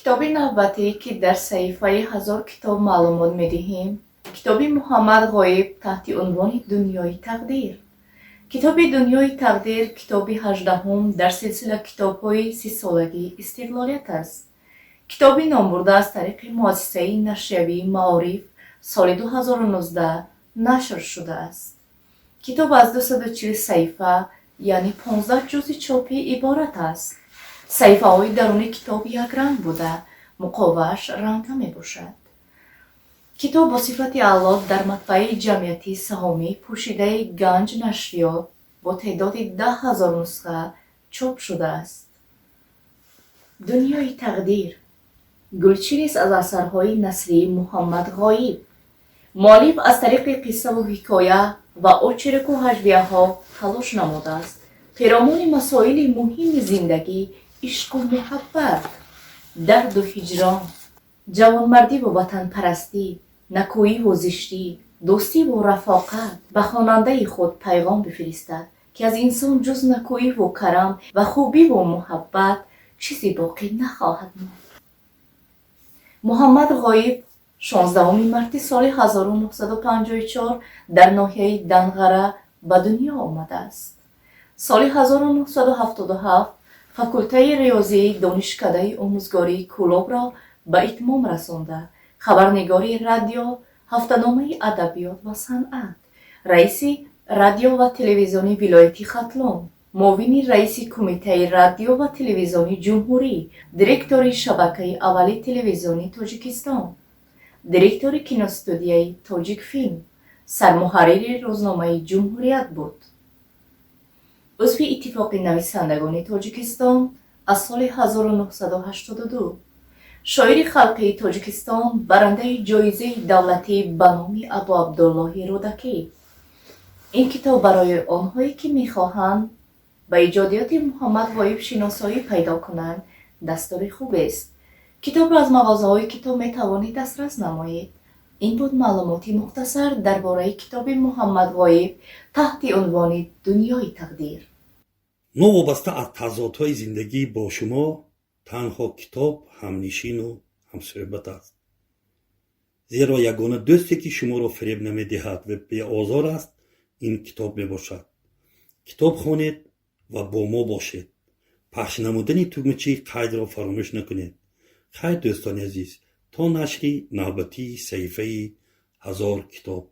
کتاب نوبتی که در صحیفه 1000 کتاب معلومات می‌دهیم، کتاب محمد غایب تحت عنوان دنیای تقدیر. کتاب دنیای تقدیر کتاب 18 در سلسله کتاب‌های 30 سالگی استقلالیت است. کتابی نامبرده از طریق مؤسسه نشریه معارف سال 2019 نشر شده است. کتاب از 240 صفحه یعنی 15 جزء چاپی عبارت است. صفحه های درون کتاب یک رنگ بوده، مقابلش رنگه می باشد. کتاب با صفت اعلی در مطبعه جمعیتی سهامی پوشیده گنج نشریات با تعداد 10,000 نسخه چاپ شده است. دنیای تقدیر گلچینی است از اثرهای نثری محمد غایب. مؤلف از طریق قصه و حکایه و اوچرک و هجویه ها تلاش نموده است پیرامون مسائل مهم زندگی، عشق و محبت، درد و هجران، جوانمردی و وطن پرستی، نکویی و زشتی، دوستی و رفاقت به خواننده خود پیغام بفرستد که از انسان جز نکویی و کرم و خوبی و محبت چیزی باقی نخواهد ماند. محمد غایب 16 مارس سال 1954 در ناحیه دنغره به دنیا آمده است. سال 1977 فاکولته ریاضی دانشکده آموزگاری کولاب را به اتمام رسانده، خبرنگاری رادیو، هفته‌نامه ادبیات و صنعت، رئیس رادیو و تلویزیون ولایتی ختلان، معاون رئیس کمیته رادیو و تلویزیون جمهوری، دیرکتور شبکه اول تلویزیون تاجیکستان، دیرکتور کینوستودیوی تاجیک فیلم، سرمحرر روزنامه جمهوریت بود. عضو اتفاق نویسندگان تاجیکستان از سال 1982، شاعر خلقی تاجیکستان، برنده جایزه دولتی به نام ابو عبدالله رودکی. این کتاب برای آنهایی که می‌خواهند به ایجادیات محمد غایب شناسایی پیدا کنند دستور خوب است. کتاب را از مغازه‌های کتاب می‌توانید دسترس نمایید. این بود معلوماتی مختصر درباره کتاب محمد غایب تحت عنوان دنیای تقدیر. نوابسته از تضادهای زندگی با شما تنها کتاب همنشین و همصحبت است. زیرا یگانه دوستی که شما را فریب نمی‌دهد و بی آزار است این کتاب میباشد. کتاب خوانید و با ما باشید. پخش نمودن تگمچه قید را فراموش نکنید. خیر دوستان عزیز، تا نشری نوبتی صحیفه 1000 کتاب.